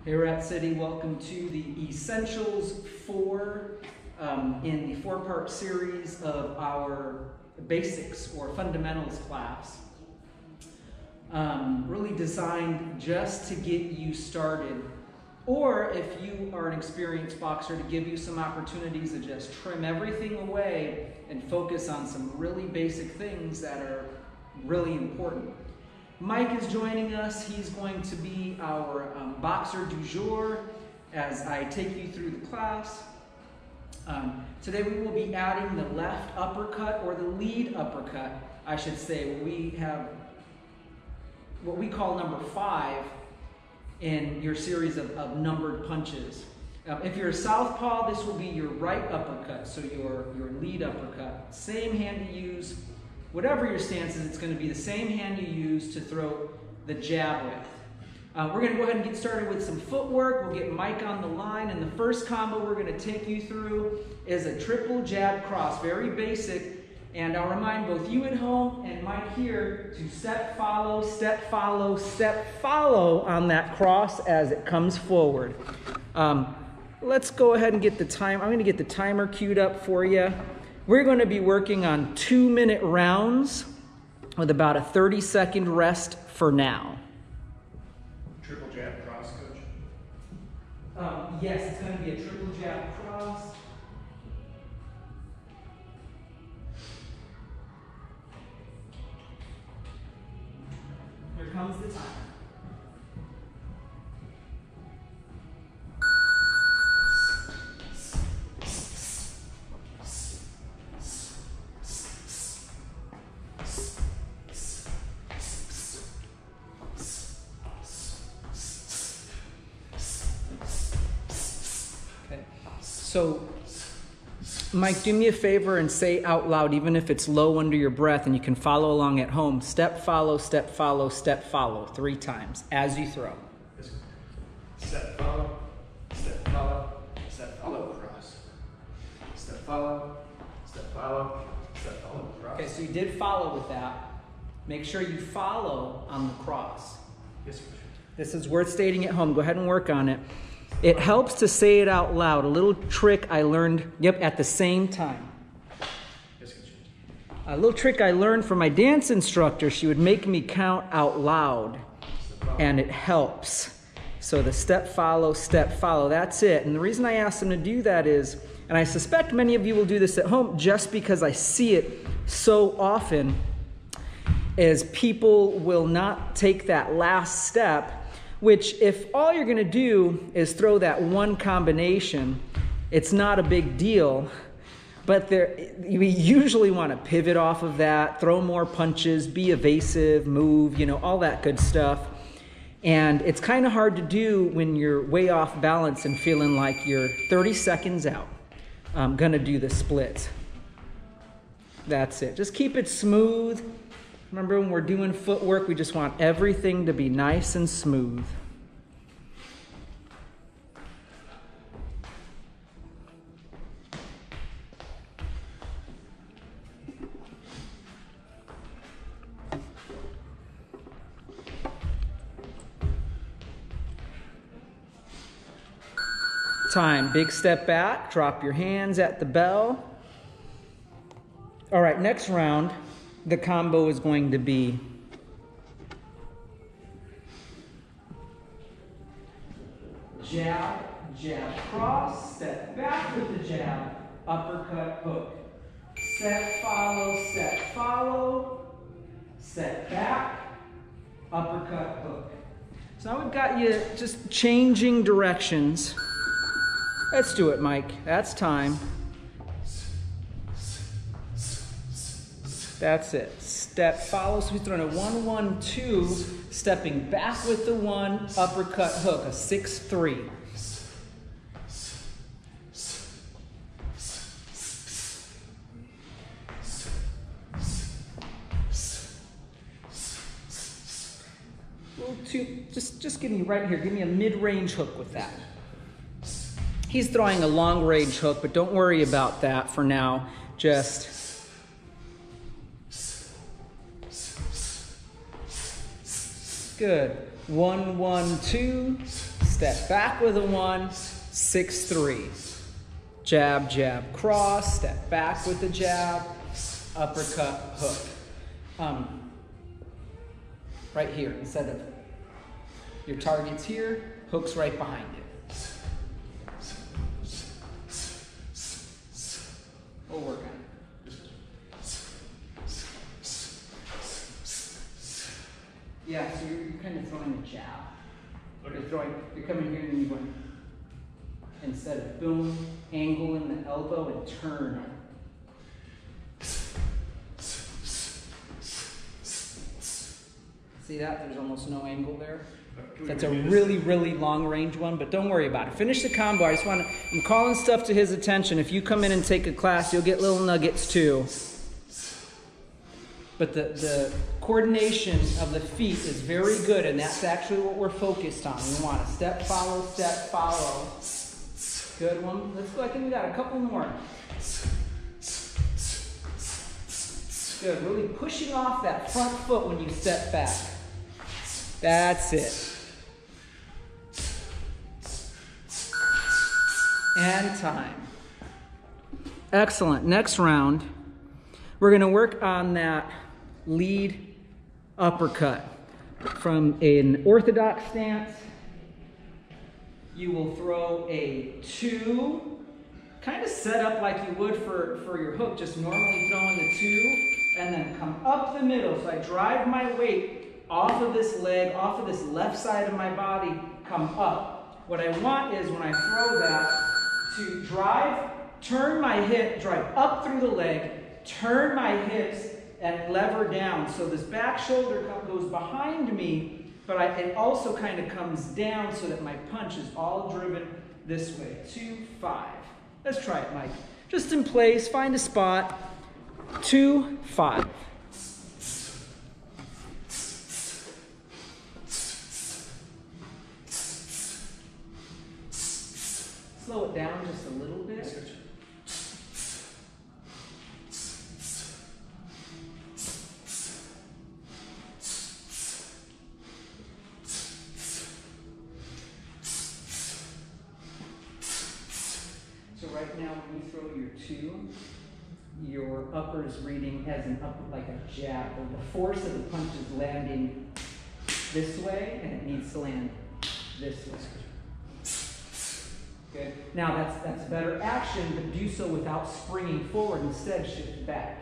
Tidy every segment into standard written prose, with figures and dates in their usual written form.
Hey Rat City, welcome to the Essentials 4 in the 4-part series of our basics or fundamentals class. Really designed just to get you started, or if you are an experienced boxer, to give you some opportunities to just trim everything away and focus on some really basic things that are really important. Mike is joining us. He's going to be our boxer du jour as I take you through the class. Today we will be adding the left uppercut, or the lead uppercut, I should say. We have what we call number 5 in your series of numbered punches. If you're a southpaw, this will be your right uppercut, so your lead uppercut. Same hand to use. Whatever your stance is, it's going to be the same hand you use to throw the jab with. We're going to go ahead and get started with some footwork. We'll get Mike on the line, and the first combo we're going to take you through is a triple jab cross. Very basic, and I'll remind both you at home and Mike here to step, follow, step, follow, step, follow on that cross as it comes forward. Let's go ahead and get the time. I'm going to get the timer queued up for you. We're going to be working on 2-minute rounds with about a 30-second rest for now. Triple jab cross, Coach? Yes, it's going to be a triple jab cross. Here comes the timer. So, Mike, do me a favor and say out loud, even if it's low under your breath, and you can follow along at home. Step, follow, step, follow, step, follow 3 times as you throw. Step, follow, step, follow, step, follow, cross. Step, follow, step, follow, step, follow, cross. Okay, so you did follow with that. Make sure you follow on the cross. Yes, Coach. This is worth stating at home. Go ahead and work on it. It helps to say it out loud. A little trick I learned, at the same time. Yes, Coach. A little trick I learned from my dance instructor. She would make me count out loud, and it helps. So the step, follow, that's it. And the reason I asked them to do that is, and I suspect many of you will do this at home just because I see it so often, is people will not take that last step, which if all you're going to do is throw that one combination, it's not a big deal. But we usually want to pivot off of that, throw more punches, be evasive, move, all that good stuff. And it's kind of hard to do when you're way off balance and feeling like you're 30 seconds out. I'm going to do the split. That's it. Just keep it smooth. Remember, when we're doing footwork, we just want everything to be nice and smooth. Time. Big step back. Drop your hands at the bell. All right, next round. The combo is going to be jab, jab, cross, step back with the jab, uppercut, hook. Step, follow, step back, uppercut, hook. So now we've got you just changing directions. Let's do it, Mike. That's time. That's it. Step, follow. So he's throwing a 1-1-2, stepping back with the 1, uppercut, hook, a 6-3. Just give me right here. Give me a mid-range hook with that. He's throwing a long-range hook, but don't worry about that for now. Just good. 1-1-2. step back with a 1, 6-3. Jab, jab, cross, step back with the jab, uppercut, hook. Right here, instead of your target's here, hook's right behind it. We'll work on it. Yeah, so you're kind of throwing a jab. You're coming here and you're going, instead of boom, angle in the elbow and turn. See that? There's almost no angle there. That's a really, really long range one, but don't worry about it. Finish the combo. I'm calling stuff to his attention. If you come in and take a class, you'll get little nuggets too. But the coordination of the feet is very good, and that's actually what we're focused on. We want to step, follow, step, follow. Good one. Let's go. I think we got a couple more. Good. Really pushing off that front foot when you step back. That's it. And time. Excellent. Next round, we're going to work on that lead uppercut. From an orthodox stance, you will throw a 2, kind of set up like you would for your hook, just normally throwing the 2, and then come up the middle. So I drive my weight off of this leg, off of this left side of my body, come up. What I want is when I throw that, to drive, turn my hip, drive up through the leg, turn my hips, and lever down. So this back shoulder goes behind me, but it also kind of comes down so that my punch is all driven this way. 2, 5. Let's try it, Mike. Just in place, find a spot. 2, 5. Slow it down just a little bit. So right now when you throw your 2, your upper is reading as an upper, like a jab. The force of the punch is landing this way, and it needs to land this way. Good. Now that's better action, but do so without springing forward. Instead, shift back.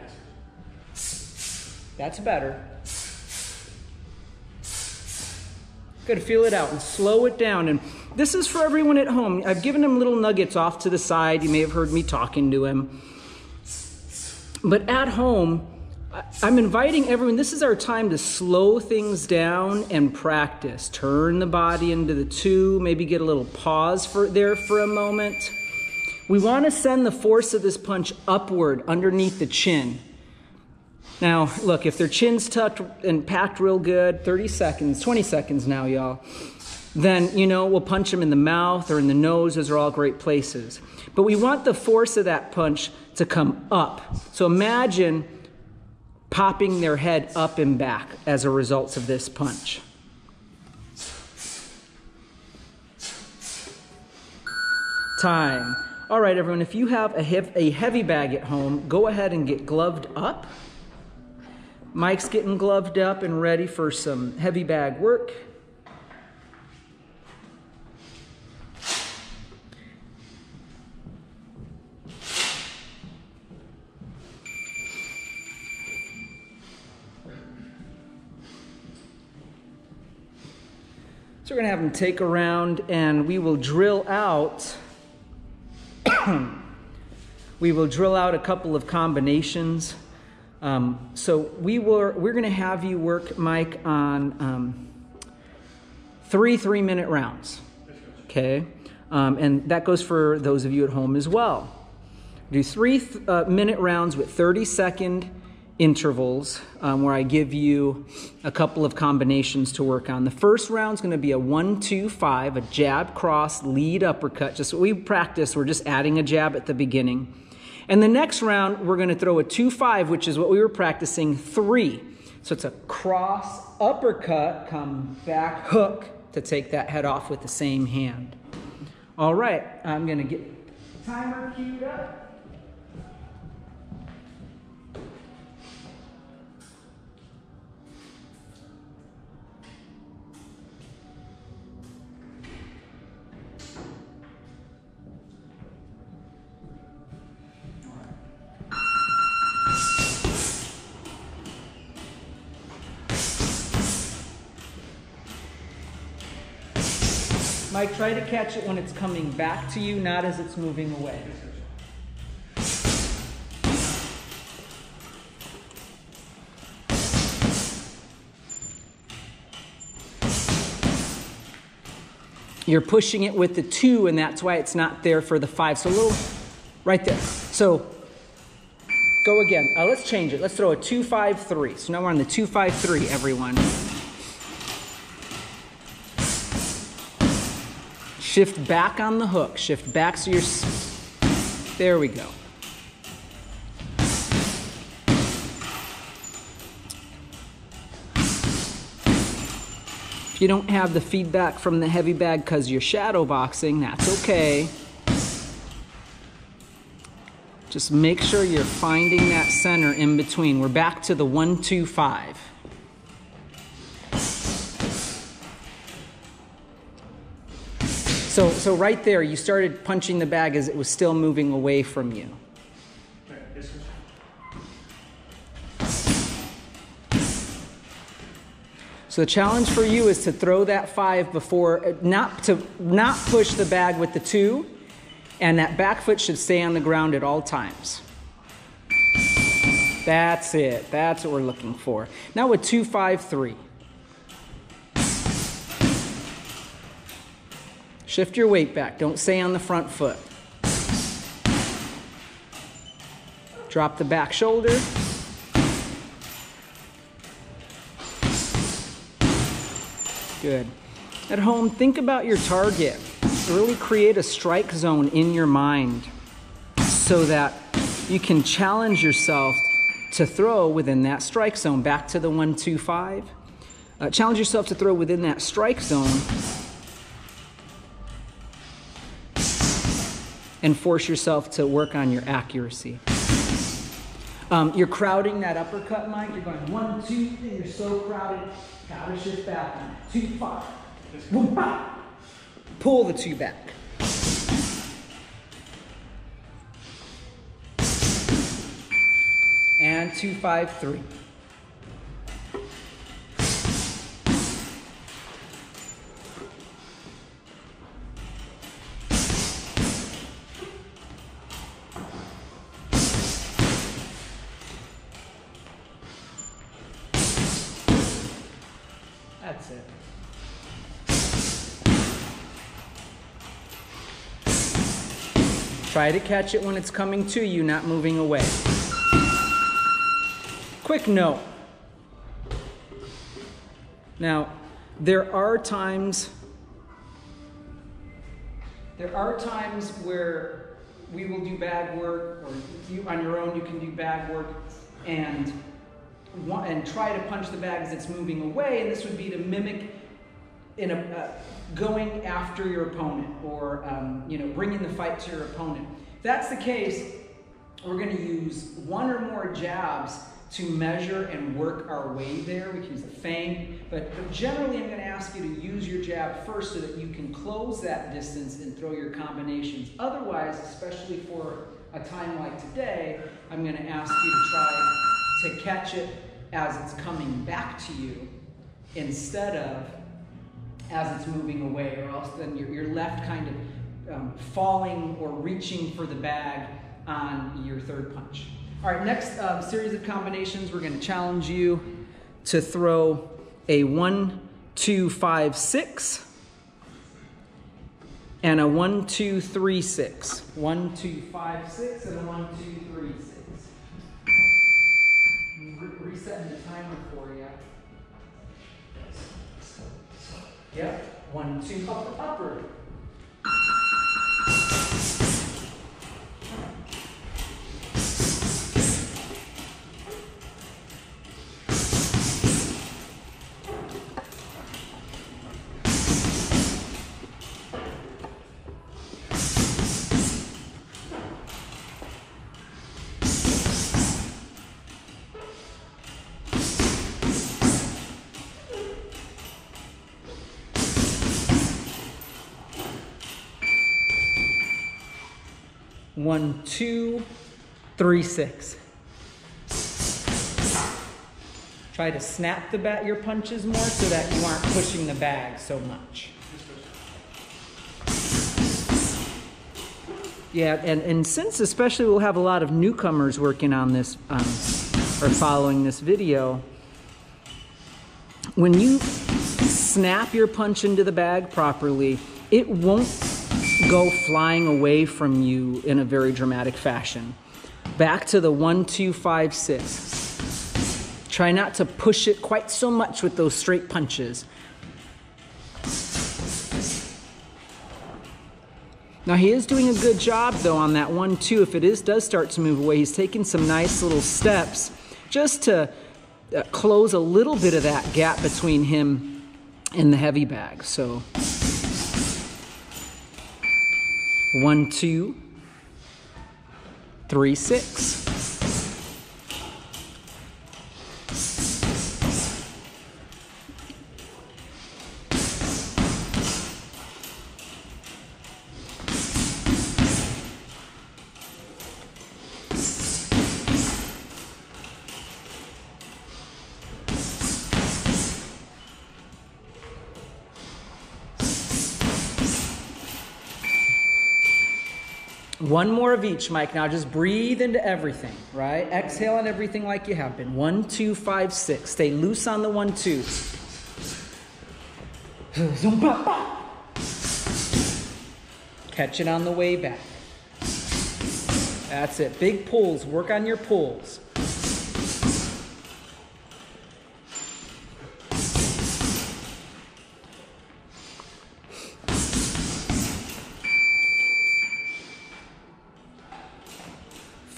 That's better. Good. Feel it out and slow it down. And this is for everyone at home. I've given him little nuggets off to the side. You may have heard me talking to him. But at home, I'm inviting everyone, this is our time to slow things down and practice. Turn the body into the 2, maybe get a little pause there for a moment. We want to send the force of this punch upward underneath the chin. Now, look, if their chin's tucked and packed real good, 30 seconds, 20 seconds now, y'all, then, we'll punch them in the mouth or in the nose. Those are all great places. But we want the force of that punch to come up. So imagine popping their head up and back as a result of this punch. Time. All right, everyone, if you have a heavy bag at home, go ahead and get gloved up. Mike's getting gloved up and ready for some heavy bag work. So we're going to have them take a round, and we will drill out a couple of combinations. So we're going to have you work, Mike, on 3 3-minute rounds. Okay? And that goes for those of you at home as well. Do 3-minute rounds with 30-second intervals where I give you a couple of combinations to work on. The first round is going to be a 1-2-5, a jab, cross, lead, uppercut. Just what we practice, we're just adding a jab at the beginning. And the next round, we're going to throw a 2-5, which is what we were practicing 3. So it's a cross, uppercut, come back, hook, to take that head off with the same hand. All right, I'm going to get the timer queued up. Mike, try to catch it when it's coming back to you, not as it's moving away. You're pushing it with the 2, and that's why it's not there for the 5. So a little right there. So go again. Let's change it. Let's throw a 2-5-3. So now we're on the 2-5-3, everyone. Shift back on the hook. Shift back so you're... There we go. If you don't have the feedback from the heavy bag because you're shadow boxing, that's okay. Just make sure you're finding that center in between. We're back to the 1-2-5. So right there, you started punching the bag as it was still moving away from you. So the challenge for you is to throw that 5 before, not push the bag with the 2, and that back foot should stay on the ground at all times. That's it. That's what we're looking for. Now with 2-5-3. Shift your weight back. Don't stay on the front foot. Drop the back shoulder. Good. At home, think about your target. Really create a strike zone in your mind so that you can challenge yourself to throw within that strike zone. Back to the 1-2-5. Challenge yourself to throw within that strike zone and force yourself to work on your accuracy. You're crowding that uppercut, Mike. You're going 1, 2, and you're so crowded. Gotta shift back. 2, 5. 1, 5. Pull the 2 back. And 2-5-3. That's it. Try to catch it when it's coming to you, not moving away. Quick note. Now, there are times where we will do bag work, or you on your own you can do bag work and try to punch the bag as it's moving away, and this would be to mimic going after your opponent, or bringing the fight to your opponent. If that's the case, we're going to use 1 or more jabs to measure and work our way there. We can use a feint, but generally I'm going to ask you to use your jab first so that you can close that distance and throw your combinations. Otherwise, especially for a time like today, I'm going to ask you to try to catch it as it's coming back to you instead of as it's moving away, or else then you're left kind of falling or reaching for the bag on your third punch. All right, next series of combinations, we're going to challenge you to throw a 1-2-5-6 and a 1-2-3-6. 1-2-5-6 and a 1-2-3-6. Resetting the timer for you. Yep. 1, 2, upward. 1, 2, 3, 6. Try to snap your punches more so that you aren't pushing the bag so much. Yeah, and since especially we'll have a lot of newcomers working on this or following this video, when you snap your punch into the bag properly, it won't go flying away from you in a very dramatic fashion. Back to the 1, 2, 5, 6. Try not to push it quite so much with those straight punches. Now he is doing a good job though on that 1, 2. If it does start to move away, he's taking some nice little steps just to close a little bit of that gap between him and the heavy bag. So 1, 2, 3, 6. One more of each, Mike. Now just breathe into everything, right? Exhale on everything like you have been. 1, 2, 5, 6. Stay loose on the 1, 2s. Catch it on the way back. That's it. Big pulls. Work on your pulls.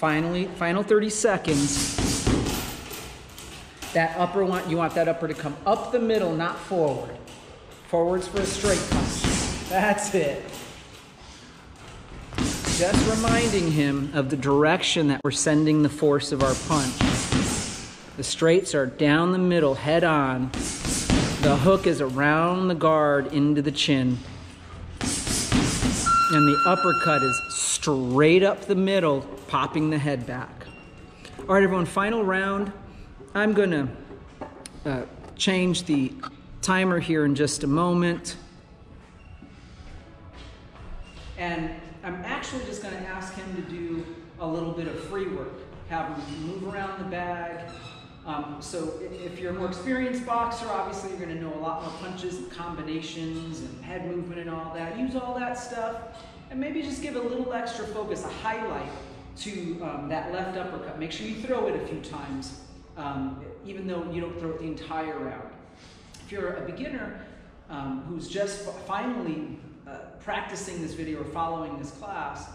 Final 30 seconds. That upper you want that upper to come up the middle, not forward. Forward's for a straight punch. That's it. Just reminding him of the direction that we're sending the force of our punch. The straights are down the middle, head on. The hook is around the guard into the chin. And the uppercut is straight up the middle, popping the head back. All right, everyone, final round. I'm going to change the timer here in just a moment. And I'm actually just going to ask him to do a little bit of free work. Have him move around the bag. So if you're a more experienced boxer, obviously you're going to know a lot more punches and combinations and head movement and all that. Use all that stuff and maybe just give a little extra focus, a highlight to that left uppercut. Make sure you throw it a few times, even though you don't throw it the entire round. If you're a beginner who's just finally practicing this video or following this class,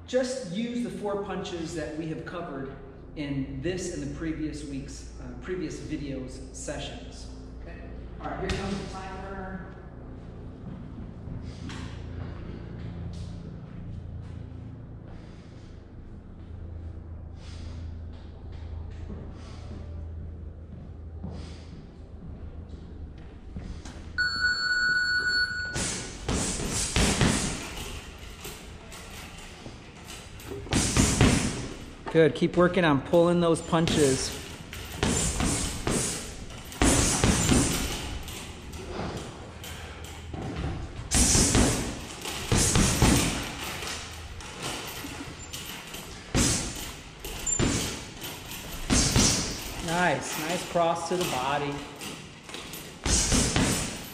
just use the 4 punches that we have covered in this and the previous week's previous videos sessions. Okay. All right, here comes the timer. Good, keep working on pulling those punches. Nice cross to the body.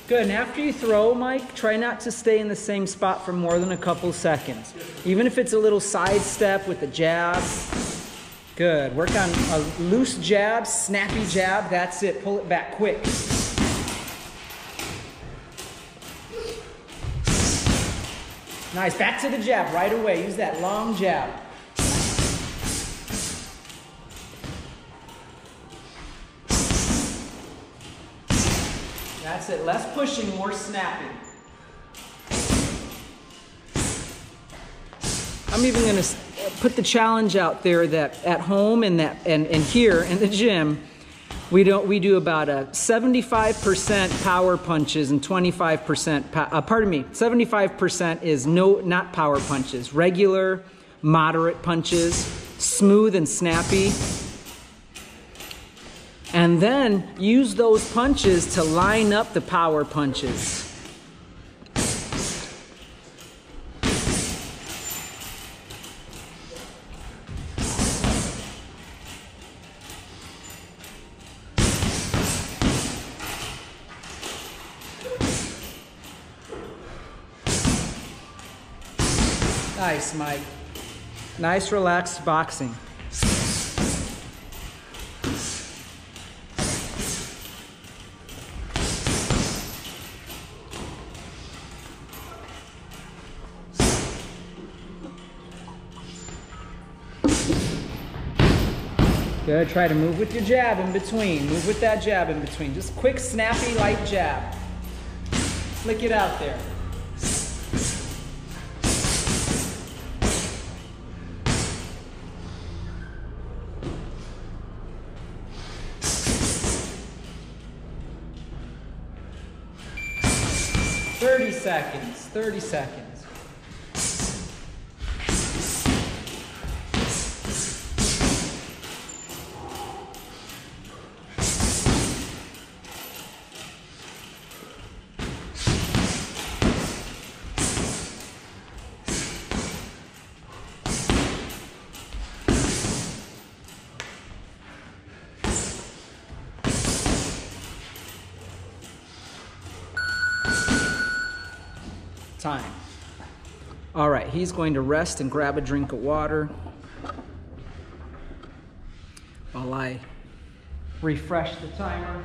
Good, and after you throw, Mike, try not to stay in the same spot for more than a couple seconds. Even if it's a little side step with a jab. Good, work on a loose jab, snappy jab, that's it, pull it back quick. Nice, back to the jab right away, use that long jab. That's it, less pushing, more snapping. I'm even going to put the challenge out there that at home and here in the gym, we do about a 75% power punches and 25%. 75% is not power punches, regular moderate punches, smooth and snappy. And then use those punches to line up the power punches. Nice, Mike. Nice, relaxed boxing. Good. Try to move with your jab in between. Move with that jab in between. Just quick, snappy, light jab. Flick it out there. Seconds, 30 seconds. Time. All right, he's going to rest and grab a drink of water while I refresh the timer.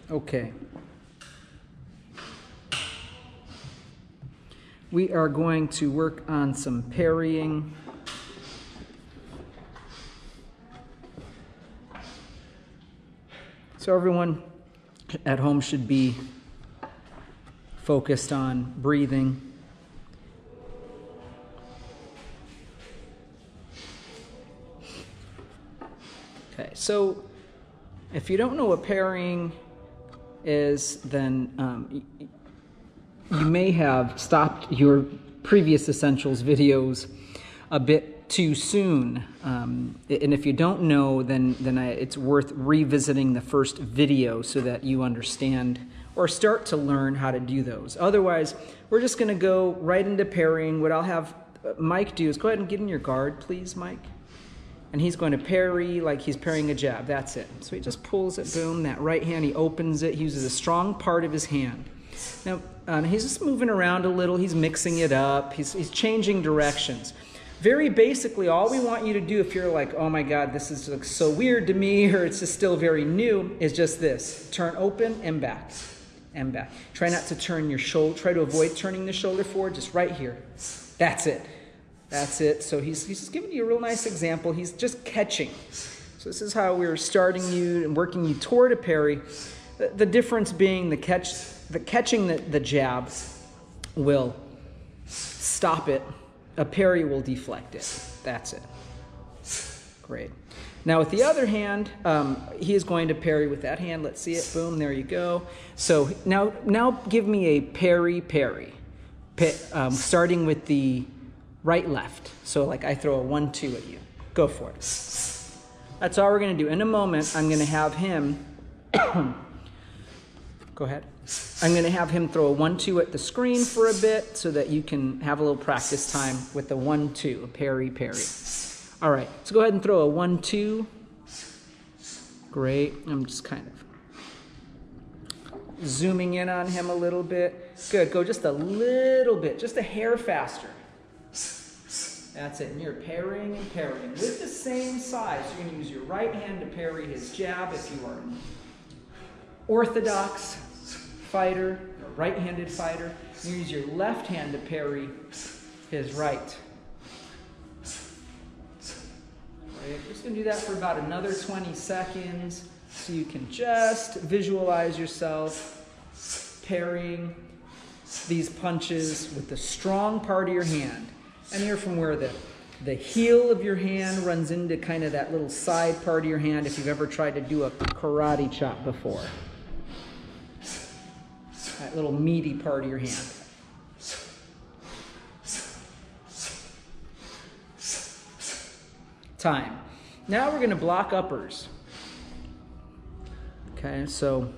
Okay. We are going to work on some parrying. So everyone at home should be focused on breathing. Okay, so if you don't know what parrying is, then you may have stopped your previous essentials videos a bit too soon. And if you don't know, then it's worth revisiting the first video so that you understand or start to learn how to do those. Otherwise, we're just going to go right into parrying. What I'll have Mike do is go ahead and get in your guard, please, Mike. And he's going to parry like he's parrying a jab. That's it. So he just pulls it, boom, that right hand, he opens it. He uses a strong part of his hand. Now, he's just moving around a little. He's mixing it up. He's changing directions. Very basically, all we want you to do if you're like, oh my God, this is like so weird to me, or it's just still very new, is just this. Turn open and back. And back. Try not to turn your shoulder. Try to avoid turning the shoulder forward, just right here. That's it. That's it. So he's just giving you a real nice example. He's just catching. So this is how we're starting you and working you toward a parry. The difference being the catching the jab will stop it. A parry will deflect it. That's it. Great. Now with the other hand, he is going to parry with that hand. Let's see it. Boom. There you go. So now give me a parry. Starting with the right left. So like I throw a 1-2 at you. Go for it. That's all we're going to do. In a moment, I'm going to have him go ahead. I'm going to have him throw a 1-2 at the screen for a bit so that you can have a little practice time with the 1-2, a parry. All right, so go ahead and throw a 1-2. Great. I'm just kind of zooming in on him a little bit. Good. Go just a little bit, just a hair faster. That's it. And you're parrying and parrying with the same side. So you're going to use your right hand to parry his jab if you are an orthodox fighter, a right-handed fighter. You use your left hand to parry his right. We're just going to do that for about another 20 seconds so you can just visualize yourself parrying these punches with the strong part of your hand. And here from where the The heel of your hand runs into kind of that little side part of your hand if you've ever tried to do a karate chop before. That little meaty part of your hand. Time. Now we're going to block uppers. Okay, so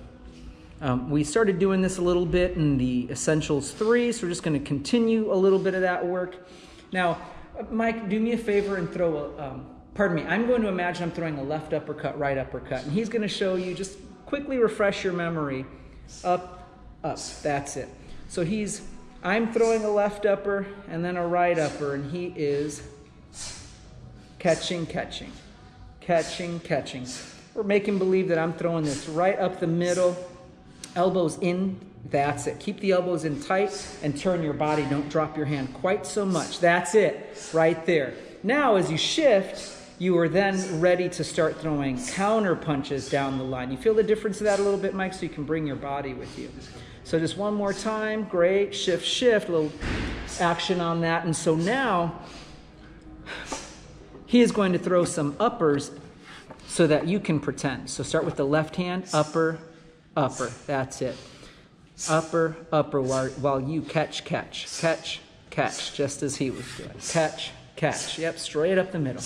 we started doing this a little bit in the Essentials 3, so we're just going to continue a little bit of that work. Now, Mike, do me a favor and throw I'm going to imagine I'm throwing a left uppercut, right uppercut, and he's going to show you, just quickly refresh your memory, up, up, that's it. So I'm throwing a left upper and then a right upper, and he is catching, catching, catching, catching. We're making believe that I'm throwing this right up the middle, elbows in, that's it. Keep the elbows in tight and turn your body. Don't drop your hand quite so much. That's it, right there. Now, as you shift, you are then ready to start throwing counter punches down the line. You feel the difference of that a little bit, Mike, so you can bring your body with you. So just one more time. Great. Shift, shift. A little action on that. And so now, he is going to throw some uppers so that you can pretend. So start with the left hand, upper, upper. That's it. Upper, upper, while you catch, catch, catch, catch, just as he was doing. Catch, catch. Yep, straight up the middle.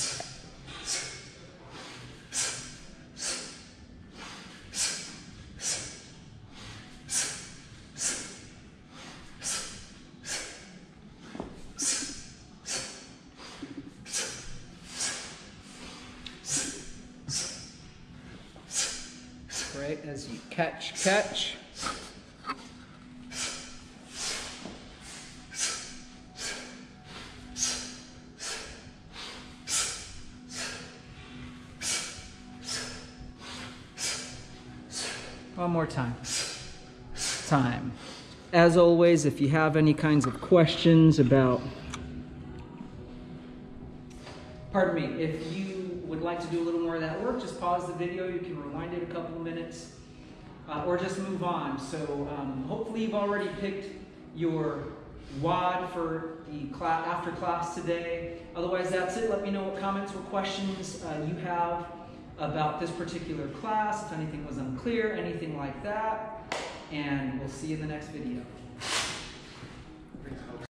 Great, as you catch, catch. One more time. Time. As always, if you have any kinds of questions about... Pardon me, if you would like to do a little more of that work, just pause the video. You can rewind it a couple of minutes or just move on. So hopefully you've already picked your WOD for the after class today. Otherwise, that's it. Let me know what comments or questions you have about this particular class, if anything was unclear, anything like that, and we'll see you in the next video.